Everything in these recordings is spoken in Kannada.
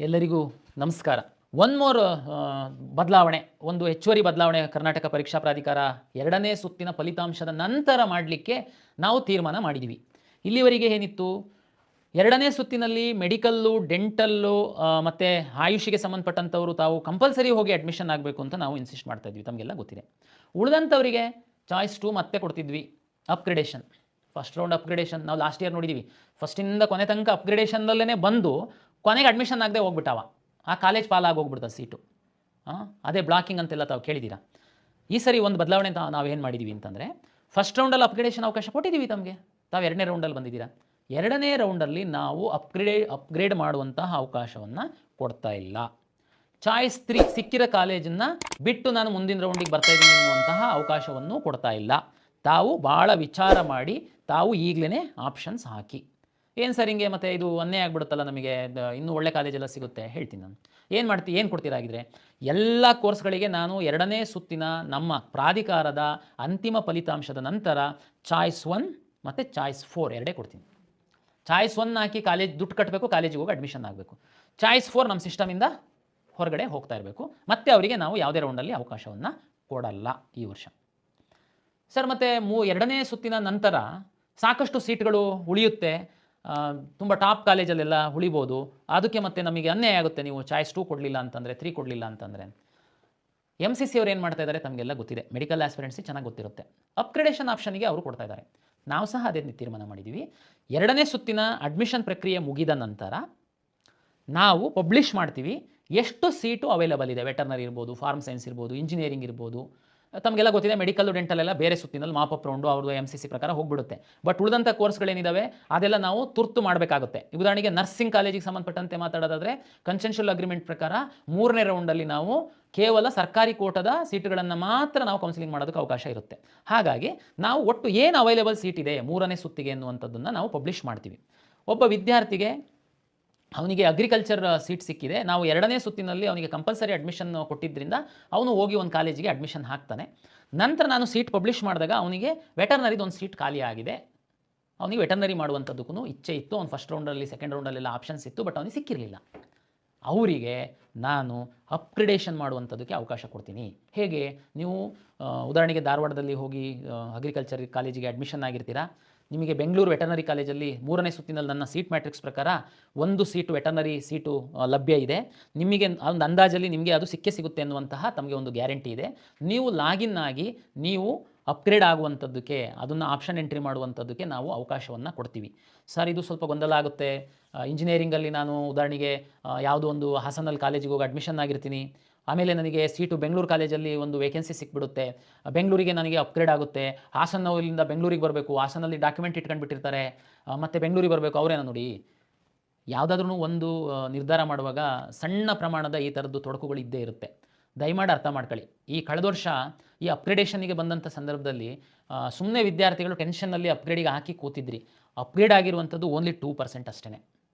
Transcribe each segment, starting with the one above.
ಎಲ್ಲರಿಗೂ ನಮಸ್ಕಾರ. ಒನ್ ಮೋರ್ ಬದಲಾವಣೆ, ಒಂದು ಹೆಚ್ಚುವರಿ ಬದಲಾವಣೆ ಕರ್ನಾಟಕ ಪರೀಕ್ಷಾ ಪ್ರಾಧಿಕಾರ ಎರಡನೇ ಸುತ್ತಿನ ಫಲಿತಾಂಶದ ನಂತರ ಮಾಡಲಿಕ್ಕೆ ನಾವು ತೀರ್ಮಾನ ಮಾಡಿದ್ದೀವಿ. ಇಲ್ಲಿವರೆಗೆ ಏನಿತ್ತು, ಎರಡನೇ ಸುತ್ತಿನಲ್ಲಿ ಮೆಡಿಕಲ್ಲು, ಡೆಂಟಲ್ಲು ಮತ್ತು ಆಯುಷಿಗೆ ಸಂಬಂಧಪಟ್ಟಂಥವರು ತಾವು ಕಂಪಲ್ಸರಿ ಹೋಗಿ ಅಡ್ಮಿಷನ್ ಆಗಬೇಕು ಅಂತ ನಾವು ಇನ್ಸಿಸ್ಟ್ ಮಾಡ್ತಾ ಇದ್ವಿ, ತಮಗೆಲ್ಲ ಗೊತ್ತಿದೆ. ಉಳಿದಂಥವರಿಗೆ ಚಾಯ್ಸ್ 2 ಮತ್ತೆ ಕೊಡ್ತಿದ್ವಿ. ಅಪ್ಗ್ರೇಡೇಷನ್, ಫಸ್ಟ್ ರೌಂಡ್ ಅಪ್ಗ್ರೇಡೇಷನ್ ನಾವು ಲಾಸ್ಟ್ ಇಯರ್ ನೋಡಿದ್ದೀವಿ. ಫಸ್ಟಿಂದ ಕೊನೆ ತನಕ ಅಪ್ಗ್ರೇಡೇಷನ್ನಲ್ಲೇ ಬಂದು ಕೊನೆಗೆ ಅಡ್ಮಿಷನ್ ಆಗದೆ ಹೋಗ್ಬಿಟ್ಟವ, ಆ ಕಾಲೇಜ್ ಪಾಲಾಗಿ ಹೋಗ್ಬಿಡ್ತದೆ ಸೀಟು. ಅದೇ ಬ್ಲಾಕಿಂಗ್ ಅಂತೆಲ್ಲ ತಾವು ಕೇಳಿದ್ದೀರಾ. ಈ ಸರಿ ಒಂದು ಬದಲಾವಣೆ ನಾವೇನು ಮಾಡಿದ್ದೀವಿ ಅಂತಂದರೆ, ಫಸ್ಟ್ ರೌಂಡಲ್ಲಿ ಅಪ್ಗ್ರೇಡೇಷನ್ ಅವಕಾಶ ಕೊಟ್ಟಿದ್ದೀವಿ ತಮಗೆ, ತಾವು ಎರಡನೇ ರೌಂಡಲ್ಲಿ ಬಂದಿದ್ದೀರಾ. ಎರಡನೇ ರೌಂಡಲ್ಲಿ ನಾವು ಅಪ್ಗ್ರೇಡ್ ಮಾಡುವಂತಹ ಅವಕಾಶವನ್ನು ಕೊಡ್ತಾ ಇಲ್ಲ. ಚಾಯ್ಸ್ 3 ಸಿಕ್ಕಿರೋ ಕಾಲೇಜನ್ನು ಬಿಟ್ಟು ನಾನು ಮುಂದಿನ ರೌಂಡಿಗೆ ಬರ್ತಾಯಿದ್ದೀನಿ ಅನ್ನುವಂತಹ ಅವಕಾಶವನ್ನು ಕೊಡ್ತಾ ಇಲ್ಲ. ತಾವು ಭಾಳ ವಿಚಾರ ಮಾಡಿ ತಾವು ಈಗಲೇ ಆಪ್ಷನ್ಸ್ ಹಾಕಿ. ಏನು ಸರ್ ಹಿಂಗೆ ಮತ್ತೆ ಇದು ಅನ್ಯಾಯ ಆಗಿಬಿಡುತ್ತಲ್ಲ, ನಮಗೆ ಇನ್ನೂ ಒಳ್ಳೆ ಕಾಲೇಜೆಲ್ಲ ಸಿಗುತ್ತೆ. ಹೇಳ್ತೀನಿ ನಾನು ಏನು ಕೊಡ್ತೀರಾಗಿದ್ರೆ, ಎಲ್ಲ ಕೋರ್ಸ್ಗಳಿಗೆ ನಾನು ಎರಡನೇ ಸುತ್ತಿನ ನಮ್ಮ ಪ್ರಾಧಿಕಾರದ ಅಂತಿಮ ಫಲಿತಾಂಶದ ನಂತರ ಚಾಯ್ಸ್ 1 ಮತ್ತು ಚಾಯ್ಸ್ 4 ಎರಡೇ ಕೊಡ್ತೀನಿ. ಚಾಯ್ಸ್ 1 ಹಾಕಿ ಕಾಲೇಜ್ ದುಡ್ಡು ಕಟ್ಟಬೇಕು, ಕಾಲೇಜಿಗೆ ಹೋಗಿ ಅಡ್ಮಿಷನ್ ಆಗಬೇಕು. ಚಾಯ್ಸ್ 4 ನಮ್ಮ ಸಿಸ್ಟಮಿಂದ ಹೊರಗಡೆ ಹೋಗ್ತಾ ಇರಬೇಕು. ಮತ್ತು ಅವರಿಗೆ ನಾವು ಯಾವುದೇ ರೌಂಡಲ್ಲಿ ಅವಕಾಶವನ್ನು ಕೊಡಲ್ಲ ಈ ವರ್ಷ. ಸರ್ ಮತ್ತು ಎರಡನೇ ಸುತ್ತಿನ ನಂತರ ಸಾಕಷ್ಟು ಸೀಟ್ಗಳು ಉಳಿಯುತ್ತೆ, ತುಂಬ ಟಾಪ್ ಕಾಲೇಜಲ್ಲೆಲ್ಲ ಉಳಿಬೋದು. ಅದಕ್ಕೆ ಮತ್ತೆ ನಮಗೆ ಅನ್ಯಾಯ ಆಗುತ್ತೆ ನೀವು ಚಾಯ್ಸ್ 2 ಕೊಡಲಿಲ್ಲ ಅಂತಂದರೆ, 3 ಕೊಡಲಿಲ್ಲ ಅಂತಂದರೆ. MCC ಅವ್ರು ಏನು ಮಾಡ್ತಾ ಇದ್ದಾರೆ ತಮಗೆಲ್ಲ ಗೊತ್ತಿದೆ, ಮೆಡಿಕಲ್ ಆಸ್ಪಿರೆಂಟ್ಸಿ ಚೆನ್ನಾಗಿ ಗೊತ್ತಿರುತ್ತೆ. ಅಪ್ಗ್ರೇಡೇಷನ್ ಆಪ್ಷನ್ಗೆ ಅವರು ಕೊಡ್ತಾ ಇದ್ದಾರೆ. ನಾವು ಸಹ ಅದೇ ತೀರ್ಮಾನ ಮಾಡಿದ್ದೀವಿ. ಎರಡನೇ ಸುತ್ತಿನ ಅಡ್ಮಿಷನ್ ಪ್ರಕ್ರಿಯೆ ಮುಗಿದ ನಂತರ ನಾವು ಪಬ್ಲಿಷ್ ಮಾಡ್ತೀವಿ ಎಷ್ಟು ಸೀಟು ಅವೈಲೇಬಲ್ ಇದೆ. ವೆಟರ್ನರಿ ಇರ್ಬೋದು, ಫಾರ್ಮ್ ಸೈನ್ಸ್ ಇರ್ಬೋದು, ಇಂಜಿನಿಯರಿಂಗ್ ಇರ್ಬೋದು. ತಮಗೆಲ್ಲ ಗೊತ್ತಿದೆ, ಮೆಡಿಕಲ್ಲು ಡೆಂಟಲೆಲ್ಲ ಬೇರೆ ಸುತ್ತಿನಲ್ಲಿ ಮಾಪಪ್ ರೌಂಡು ಅವ್ರದ್ದು MCC ಪ್ರಕಾರ ಹೋಗ್ಬಿಡುತ್ತೆ. ಬಟ್ ಉಳಿದಂಥ ಕೋರ್ಸ್ಗಳೇನಿದ್ದಾವೆ ಅದೆಲ್ಲ ನಾವು ತುರ್ತು ಮಾಡಬೇಕಾಗುತ್ತೆ. ಉದಾಹರಣೆಗೆ ನರ್ಸಿಂಗ್ ಕಾಲೇಜಿಗೆ ಸಂಬಂಧಪಟ್ಟಂತೆ ಮಾತಾಡೋದಾದರೆ ಕನ್ಸೆನ್ಷುಯಲ್ ಅಗ್ರಿಮೆಂಟ್ ಪ್ರಕಾರ 3ನೇ ರೌಂಡಲ್ಲಿ ನಾವು ಕೇವಲ ಸರ್ಕಾರಿ ಕೋಟದ ಸೀಟುಗಳನ್ನು ಮಾತ್ರ ನಾವು ಕೌನ್ಸಿಲಿಂಗ್ ಮಾಡೋದಕ್ಕೆ ಅವಕಾಶ ಇರುತ್ತೆ. ಹಾಗಾಗಿ ನಾವು ಒಟ್ಟು ಏನು ಅವೈಲೇಬಲ್ ಸೀಟ್ ಇದೆ 3ನೇ ಸುತ್ತಿಗೆ ಅನ್ನುವಂಥದ್ದನ್ನು ನಾವು ಪಬ್ಲಿಷ್ ಮಾಡ್ತೀವಿ. ಒಬ್ಬ ವಿದ್ಯಾರ್ಥಿಗೆ ಅವನಿಗೆ ಅಗ್ರಿಕಲ್ಚರ್ ಸೀಟ್ ಸಿಕ್ಕಿದೆ, ನಾವು ಎರಡನೇ ಸುತ್ತಿನಲ್ಲಿ ಅವನಿಗೆ ಕಂಪಲ್ಸರಿ ಅಡ್ಮಿಷನ್ ಕೊಟ್ಟಿದ್ದರಿಂದ ಅವನು ಹೋಗಿ ಒಂದು ಕಾಲೇಜಿಗೆ ಅಡ್ಮಿಷನ್ ಹಾಕ್ತಾನೆ. ನಂತರ ನಾನು ಸೀಟ್ ಪಬ್ಲಿಷ್ ಮಾಡಿದಾಗ ಅವನಿಗೆ ವೆಟರ್ನರಿದು ಒಂದು ಸೀಟ್ ಖಾಲಿ ಆಗಿದೆ. ಅವನಿಗೆ ವೆಟರ್ನರಿ ಮಾಡುವಂಥದ್ದಕ್ಕೂ ಇಚ್ಛೆ ಇತ್ತು. ಅವ್ನು ಫಸ್ಟ್ ರೌಂಡಲ್ಲಿ ಸೆಕೆಂಡ್ ರೌಂಡಲ್ಲೆಲ್ಲ ಆಪ್ಷನ್ಸ್ ಇತ್ತು, ಬಟ್ ಅವನಿಗೆ ಸಿಕ್ಕಿರಲಿಲ್ಲ. ಅವರಿಗೆ ನಾನು ಅಪ್ಗ್ರೇಡೇಷನ್ ಮಾಡುವಂಥದ್ದಕ್ಕೆ ಅವಕಾಶ ಕೊಡ್ತೀನಿ. ಹೇಗೆ, ನೀವು ಉದಾಹರಣೆಗೆ ಧಾರವಾಡದಲ್ಲಿ ಹೋಗಿ ಅಗ್ರಿಕಲ್ಚರ್ ಕಾಲೇಜಿಗೆ ಅಡ್ಮಿಷನ್ ಆಗಿರ್ತೀರಾ. ನಿಮಗೆ ಬೆಂಗಳೂರು ವೆಟರ್ನರಿ ಕಾಲೇಜಲ್ಲಿ 3ನೇ ಸುತ್ತಿನಲ್ಲಿ ನನ್ನ ಸೀಟ್ ಮ್ಯಾಟ್ರಿಕ್ಸ್ ಪ್ರಕಾರ 1 ಸೀಟು ವೆಟರ್ನರಿ ಸೀಟು ಲಭ್ಯ ಇದೆ. ನಿಮಗೆ ಒಂದು ಅಂದಾಜಲ್ಲಿ ನಿಮಗೆ ಅದು ಸಿಗುತ್ತೆ ಅನ್ನುವಂತಹ ತಮಗೆ ಒಂದು ಗ್ಯಾರಂಟಿ ಇದೆ. ನೀವು ಲಾಗಿನ್ ಆಗಿ ನೀವು ಅಪ್ಗ್ರೇಡ್ ಆಗುವಂಥದ್ದಕ್ಕೆ, ಅದನ್ನು ಆಪ್ಷನ್ ಎಂಟ್ರಿ ಮಾಡುವಂಥದ್ದಕ್ಕೆ ನಾವು ಅವಕಾಶವನ್ನು ಕೊಡ್ತೀವಿ. ಸರ್ ಇದು ಸ್ವಲ್ಪ ಗೊಂದಲ ಆಗುತ್ತೆ, ಇಂಜಿನಿಯರಿಂಗಲ್ಲಿ ನಾನು ಉದಾಹರಣೆಗೆ ಯಾವುದೋ ಒಂದು ಹಾಸನಲ್ಲಿ ಕಾಲೇಜಿಗೆ ಹೋಗಿ ಅಡ್ಮಿಷನ್ ಆಗಿರ್ತೀನಿ, ಆಮೇಲೆ ನನಗೆ ಸೀಟು ಬೆಂಗಳೂರು ಕಾಲೇಜಲ್ಲಿ ಒಂದು ವೇಕೆನ್ಸಿ ಸಿಕ್ಬಿಡುತ್ತೆ, ಬೆಂಗಳೂರಿಗೆ ನನಗೆ ಅಪ್ಗ್ರೇಡ್ ಆಗುತ್ತೆ, ಹಾಸನಲ್ಲಿಂದ ಬೆಂಗಳೂರಿಗೆ ಬರಬೇಕು, ಹಾಸನಲ್ಲಿ ಡಾಕ್ಯುಮೆಂಟ್ ಇಟ್ಕೊಂಡ್ಬಿಟ್ಟಿರ್ತಾರೆ, ಮತ್ತು ಬೆಂಗಳೂರಿಗೆ ಬರಬೇಕು. ಅವರೇನೋ ನೋಡಿ, ಯಾವುದಾದ್ರೂ ಒಂದು ನಿರ್ಧಾರ ಮಾಡುವಾಗ ಸಣ್ಣ ಪ್ರಮಾಣದ ಈ ಥರದ್ದು ತೊಡಕುಗಳು ಇದ್ದೇ ಇರುತ್ತೆ. ದಯಮಾಡಿ ಅರ್ಥ ಮಾಡ್ಕೊಳ್ಳಿ. ಈ ಕಳೆದ ವರ್ಷ ಈ ಅಪ್ಗ್ರೇಡೇಷನ್ಗೆ ಬಂದಂಥ ಸಂದರ್ಭದಲ್ಲಿ ಸುಮ್ಮನೆ ವಿದ್ಯಾರ್ಥಿಗಳು ಟೆನ್ಷನ್ನಲ್ಲಿ ಅಪ್ಗ್ರೇಡಿಗೆ ಹಾಕಿ ಕೂತಿದ್ರಿ. ಅಪ್ಗ್ರೇಡ್ ಆಗಿರುವಂಥದ್ದು ಓನ್ಲಿ 2% ಅಷ್ಟೇ.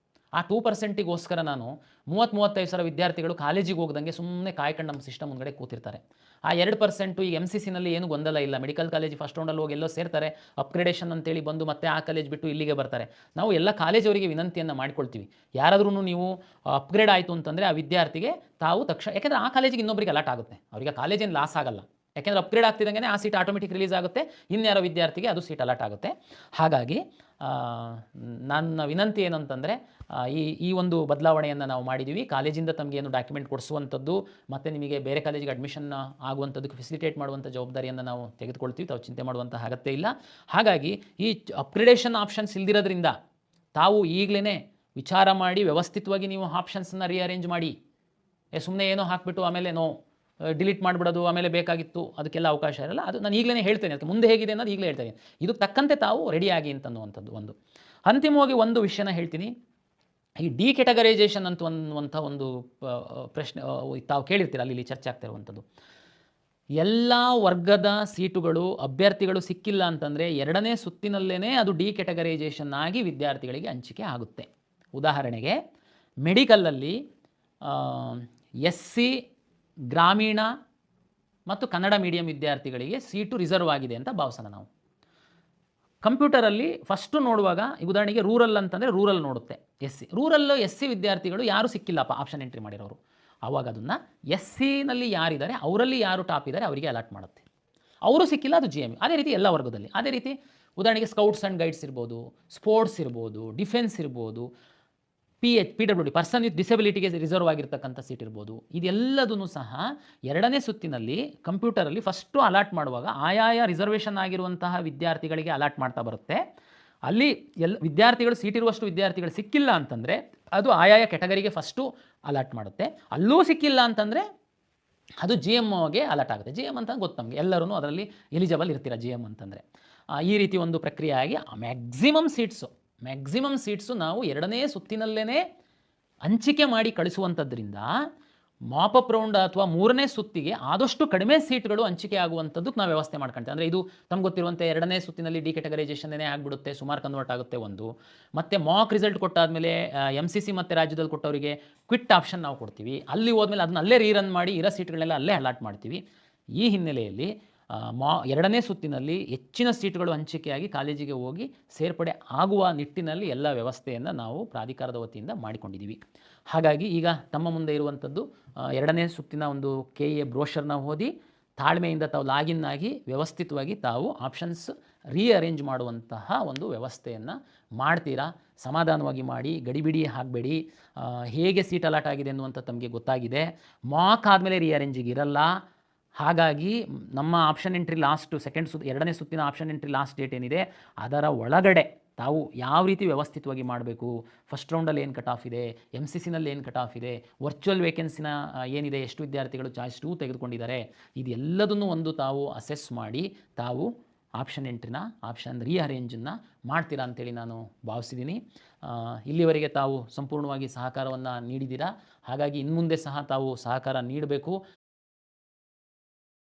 ಆ 2%ಗೋಸ್ಕರ ನಾನು 30-35 ಸಾವಿರ ವಿದ್ಯಾರ್ಥಿಗಳು ಕಾಲೇಜಿಗೆ ಹೋಗ್ದಂಗೆ ಸುಮ್ಮನೆ ಕಾಯ್ಕೊಂಡು ನಮ್ಮ ಸಿಸ್ಟಮ್ ಮುಂದ್ಗಡೆ ಕೂತಿರ್ತಾರೆ. ಆ 2% ಈಗ MCCನಲ್ಲಿ ಏನು ಗೊಂದಲ ಇಲ್ಲ. ಮೆಡಿಕಲ್ ಕಾಲೇಜ್ ಫಸ್ಟ್ ರೌಂಡಲ್ಲಿ ಹೋಗಿ ಎಲ್ಲೋ ಸೇರ್ತಾರೆ, ಅಪ್ಗ್ರೇಡೇಷನ್ ಅಂತೇಳಿ ಬಂದು ಮತ್ತೆ ಆ ಕಾಲೇಜ್ ಬಿಟ್ಟು ಇಲ್ಲಿಗೆ ಬರ್ತಾರೆ. ನಾವು ಎಲ್ಲ ಕಾಲೇಜವರಿಗೆ ವಿನಂತಿಯನ್ನು ಮಾಡ್ಕೊಳ್ತೀವಿ, ಯಾರಾದ್ರೂ ನೀವು ಅಪ್ಗ್ರೇಡ್ ಆಯಿತು ಅಂತಂದರೆ ಆ ವಿದ್ಯಾರ್ಥಿಗೆ ತಾವು ತಕ್ಷಣ, ಯಾಕೆಂದರೆ ಆ ಕಾಲೇಜಿಗೆ ಇನ್ನೊಬ್ಬರಿಗೆ ಅಲಾಟ್ ಆಗುತ್ತೆ, ಅವರಿಗೆ ಆ ಕಾಲೇಜೇನು ಲಾಸ್ ಆಗಲ್ಲ. ಯಾಕೆಂದರೆ ಅಪ್ಗ್ರೇಡ್ ಆಗ್ತಿದ್ದಂಗೆ ಆ ಸೀಟ್ ಆಟೋಮೆಟಿಕ್ ರಿಲೀಸ್ ಆಗುತ್ತೆ, ಇನ್ಯಾರೋ ವಿದ್ಯಾರ್ಥಿಗೆ ಅದು ಸೀಟ್ ಅಲಾಟ್ ಆಗುತ್ತೆ. ಹಾಗಾಗಿ ನನ್ನ ವಿನಂತಿ ಏನಂತಂದರೆ, ಈ ಒಂದು ಬದಲಾವಣೆಯನ್ನು ನಾವು ಮಾಡಿದ್ದೀವಿ. ಕಾಲೇಜಿಂದ ತಮಗೇನು ಡಾಕ್ಯುಮೆಂಟ್ ಕೊಡಿಸುವಂಥದ್ದು ಮತ್ತು ನಿಮಗೆ ಬೇರೆ ಕಾಲೇಜಿಗೆ ಅಡ್ಮಿಷನ್ ಆಗುವಂಥದ್ದಕ್ಕೆ ಫೆಸಿಲಿಟೇಟ್ ಮಾಡುವಂಥ ಜವಾಬ್ದಾರಿಯನ್ನು ನಾವು ತೆಗೆದುಕೊಳ್ತೀವಿ. ತಾವು ಚಿಂತೆ ಮಾಡುವಂಥ ಅಗತ್ಯ ಇಲ್ಲ. ಹಾಗಾಗಿ ಈ ಅಪ್ಗ್ರೇಡೇಷನ್ ಆಪ್ಷನ್ಸ್ ಇಲ್ದಿರೋದ್ರಿಂದ ತಾವು ಈಗಲೇ ವಿಚಾರ ಮಾಡಿ ವ್ಯವಸ್ಥಿತವಾಗಿ ನೀವು ಆಪ್ಷನ್ಸನ್ನು ರಿಅರೇಂಜ್ ಮಾಡಿ. ಸುಮ್ಮನೆ ಏನೋ ಹಾಕಿಬಿಟ್ಟು ಆಮೇಲೆ ಡಿಲೀಟ್ ಮಾಡಿಬಿಡೋದು, ಆಮೇಲೆ ಬೇಕಾಗಿತ್ತು, ಅದಕ್ಕೆಲ್ಲ ಅವಕಾಶ ಇರಲ್ಲ. ಅದು ನಾನು ಈಗಲೇ ಹೇಳ್ತೇನೆ, ಅದಕ್ಕೆ ಮುಂದೆ ಹೇಗಿದೆ ಅನ್ನೋದು ಈಗಲೇ ಹೇಳ್ತೇನೆ. ಇದಕ್ಕೆ ತಕ್ಕಂತೆ ತಾವು ರೆಡಿಯಾಗಿ ಅಂತನ್ನುವಂಥದ್ದು ಒಂದು. ಅಂತಿಮವಾಗಿ ಒಂದು ವಿಷಯನ ಹೇಳ್ತೀನಿ. ಈ ಡಿ ಕ್ಯಾಟಗರೈಸೇಷನ್ ಅನ್ನುವಂಥ ಒಂದು ಪ್ರಶ್ನೆ ತಾವು ಕೇಳಿರ್ತೀರ, ಅಲ್ಲಿ ಚರ್ಚೆ ಆಗ್ತಾ ಇರುವಂಥದ್ದು. ಎಲ್ಲ ವರ್ಗದ ಸೀಟುಗಳು ಅಭ್ಯರ್ಥಿಗಳು ಸಿಕ್ಕಿಲ್ಲ ಅಂತಂದರೆ ಎರಡನೇ ಸುತ್ತಿನಲ್ಲೇ ಅದು ಡಿ ಕ್ಯಾಟಗರೈಸೇಷನ್ ಆಗಿ ವಿದ್ಯಾರ್ಥಿಗಳಿಗೆ ಹಂಚಿಕೆ ಆಗುತ್ತೆ. ಉದಾಹರಣೆಗೆ ಮೆಡಿಕಲಲ್ಲಿ SC, ಗ್ರಾಮೀಣ ಮತ್ತು ಕನ್ನಡ ಮೀಡಿಯಂ ವಿದ್ಯಾರ್ಥಿಗಳಿಗೆ ಸೀಟು ರಿಸರ್ವ್ ಆಗಿದೆ ಅಂತ ಭಾವಿಸೋಣ ನಾವು. ಕಂಪ್ಯೂಟರಲ್ಲಿ ಫಸ್ಟು ನೋಡುವಾಗ ಉದಾಹರಣೆಗೆ ರೂರಲ್ ಅಂತಂದರೆ ರೂರಲ್ ನೋಡುತ್ತೆ, SC ರೂರಲ್ಲು SC ವಿದ್ಯಾರ್ಥಿಗಳು ಯಾರೂ ಸಿಕ್ಕಿಲ್ಲಪ್ಪ ಆಪ್ಷನ್ ಎಂಟ್ರಿ ಮಾಡಿರೋರು, ಆವಾಗ ಅದನ್ನು SCನಲ್ಲಿ ಯಾರಿದ್ದಾರೆ ಅವರಲ್ಲಿ ಯಾರು ಟಾಪ್ ಇದ್ದಾರೆ ಅವರಿಗೆ ಅಲಾಟ್ ಮಾಡುತ್ತೆ. ಅವರು ಸಿಕ್ಕಿಲ್ಲ ಅದು GMU. ಅದೇ ರೀತಿ ಎಲ್ಲ ವರ್ಗದಲ್ಲಿ ಅದೇ ರೀತಿ ಉದಾಹರಣೆಗೆ ಸ್ಕೌಟ್ಸ್ ಆ್ಯಂಡ್ ಗೈಡ್ಸ್ ಇರ್ಬೋದು, ಸ್ಪೋರ್ಟ್ಸ್ ಇರ್ಬೋದು, ಡಿಫೆನ್ಸ್ ಇರ್ಬೋದು, PWD ಪರ್ಸನ್ ವಿತ್ ಡಿಸೆಬಿಲಿಟಿಗೆ ರಿಸರ್ವ್ ಆಗಿರ್ತಕ್ಕಂಥ ಸೀಟ್ ಇರ್ಬೋದು. ಇದೆಲ್ಲದೂ ಸಹ ಎರಡನೇ ಸುತ್ತಿನಲ್ಲಿ ಕಂಪ್ಯೂಟರಲ್ಲಿ ಫಸ್ಟು ಅಲಾಟ್ ಮಾಡುವಾಗ ಆಯಾಯ ರಿಸರ್ವೇಷನ್ ಆಗಿರುವಂತಹ ವಿದ್ಯಾರ್ಥಿಗಳಿಗೆ ಅಲಾಟ್ ಮಾಡ್ತಾ ಬರುತ್ತೆ. ಅಲ್ಲಿ ವಿದ್ಯಾರ್ಥಿಗಳು ಸೀಟಿರುವಷ್ಟು ವಿದ್ಯಾರ್ಥಿಗಳು ಸಿಕ್ಕಿಲ್ಲ ಅಂತಂದರೆ ಅದು ಆಯಾಯ ಕೆಟಗರಿಗೆ ಫಸ್ಟು ಅಲಾಟ್ ಮಾಡುತ್ತೆ. ಅಲ್ಲೂ ಸಿಕ್ಕಿಲ್ಲ ಅಂತಂದರೆ ಅದು GMಗೆ ಅಲಾಟ್ ಆಗುತ್ತೆ. GM ಅಂತ ಗೊತ್ತು ನಮಗೆ, ಎಲ್ಲರೂ ಅದರಲ್ಲಿ ಎಲಿಜಿಬಲ್ ಇರ್ತೀರ GM ಅಂತಂದರೆ. ಈ ರೀತಿ ಒಂದು ಪ್ರಕ್ರಿಯೆ ಆಗಿ ಮ್ಯಾಕ್ಸಿಮಮ್ ಸೀಟ್ಸು ನಾವು ಎರಡನೇ ಸುತ್ತಿನಲ್ಲೇ ಹಂಚಿಕೆ ಮಾಡಿ ಕಳಿಸುವಂಥದ್ರಿಂದ ಮಾಪಪ್ ರೌಂಡ್ ಅಥವಾ ಮೂರನೇ ಸುತ್ತಿಗೆ ಆದಷ್ಟು ಕಡಿಮೆ ಸೀಟ್ಗಳು ಹಂಚಿಕೆ ಆಗುವಂಥದ್ದಕ್ಕೆ ನಾವು ವ್ಯವಸ್ಥೆ ಮಾಡ್ಕೊಳ್ತೇವೆ. ಅಂದರೆ ಇದು ತಮ್ಗೆ ಗೊತ್ತಿರುವಂತೆ ಎರಡನೇ ಸುತ್ತಿನಲ್ಲಿ ಡಿಕೆಟಗರೈಸೇಷನ್ನೇ ಆಗಿಬಿಡುತ್ತೆ, ಸುಮಾರು ಕನ್ವರ್ಟ್ ಆಗುತ್ತೆ ಒಂದು. ಮತ್ತು ಮಾಕ್ ರಿಸಲ್ಟ್ ಕೊಟ್ಟಾದಮೇಲೆ MCC ಮತ್ತು ರಾಜ್ಯದಲ್ಲಿ ಕೊಟ್ಟವರಿಗೆ ಕ್ವಿಟ್ ಆಪ್ಷನ್ ನಾವು ಕೊಡ್ತೀವಿ. ಅಲ್ಲಿ ಹೋದ್ಮೇಲೆ ಅದನ್ನ ಅಲ್ಲೇ ರೀರನ್ ಮಾಡಿ ಇರೋ ಸೀಟ್ಗಳನ್ನೆಲ್ಲ ಅಲ್ಲೇ ಅಲಾಟ್ ಮಾಡ್ತೀವಿ. ಈ ಹಿನ್ನೆಲೆಯಲ್ಲಿ ಎರಡನೇ ಸುತ್ತಿನಲ್ಲಿ ಹೆಚ್ಚಿನ ಸೀಟ್ಗಳು ಹಂಚಿಕೆಯಾಗಿ ಕಾಲೇಜಿಗೆ ಹೋಗಿ ಸೇರ್ಪಡೆ ಆಗುವ ನಿಟ್ಟಿನಲ್ಲಿ ಎಲ್ಲ ವ್ಯವಸ್ಥೆಯನ್ನು ನಾವು ಪ್ರಾಧಿಕಾರದ ವತಿಯಿಂದ ಮಾಡಿಕೊಂಡಿದ್ದೀವಿ. ಹಾಗಾಗಿ ಈಗ ತಮ್ಮ ಮುಂದೆ ಇರುವಂಥದ್ದು ಎರಡನೇ ಸುತ್ತಿನ ಒಂದು KA ಬ್ರೋಷರ್ನ ಓದಿ ತಾಳ್ಮೆಯಿಂದ ತಾವು ಲಾಗಿನ್ ಆಗಿ ವ್ಯವಸ್ಥಿತವಾಗಿ ತಾವು ಆಪ್ಷನ್ಸ್ ರೀಅರೇಂಜ್ ಮಾಡುವಂತಹ ಒಂದು ವ್ಯವಸ್ಥೆಯನ್ನು ಮಾಡ್ತೀರಾ. ಸಮಾಧಾನವಾಗಿ ಮಾಡಿ, ಗಡಿಬಿಡಿ ಆಗಬೇಡಿ. ಹೇಗೆ ಸೀಟ್ ಅಲಾಟ್ ಆಗಿದೆ ಅನ್ನುವಂಥ ತಮಗೆ ಗೊತ್ತಾಗಿದೆ. ಮಾಕ್ ಆದಮೇಲೆ ರೀಅರೇಂಜಿಗೆ ಇರಲ್ಲ. ಹಾಗಾಗಿ ನಮ್ಮ ಆಪ್ಷನ್ ಎಂಟ್ರಿ ಎರಡನೇ ಸುತ್ತಿನ ಆಪ್ಷನ್ ಎಂಟ್ರಿ ಲಾಸ್ಟ್ ಡೇಟ್ ಏನಿದೆ ಅದರ ಒಳಗಡೆ ತಾವು ಯಾವ ರೀತಿ ವ್ಯವಸ್ಥಿತವಾಗಿ ಮಾಡಬೇಕು, ಫಸ್ಟ್ ರೌಂಡಲ್ಲಿ ಏನು ಕಟ್ ಆಫ್ ಇದೆ, MCCನಲ್ಲಿ ಏನು ಕಟ್ ಆಫ್ ಇದೆ, ವರ್ಚುವಲ್ ವೇಕೆನ್ಸಿನ ಏನಿದೆ, ಎಷ್ಟು ವಿದ್ಯಾರ್ಥಿಗಳು ಚಾಯ್ಸ್ 2 ತೆಗೆದುಕೊಂಡಿದ್ದಾರೆ, ಇದೆಲ್ಲದನ್ನು ಒಂದು ತಾವು ಅಸೆಸ್ ಮಾಡಿ ತಾವು ಆಪ್ಷನ್ ರೀಅರೇಂಜನ್ನು ಮಾಡ್ತೀರಾ ಅಂತೇಳಿ ನಾನು ಭಾವಿಸಿದ್ದೀನಿ. ಇಲ್ಲಿವರೆಗೆ ತಾವು ಸಂಪೂರ್ಣವಾಗಿ ಸಹಕಾರವನ್ನು ನೀಡಿದ್ದೀರಾ. ಹಾಗಾಗಿ ಇನ್ಮುಂದೆ ಸಹ ತಾವು ಸಹಕಾರ ನೀಡಬೇಕು.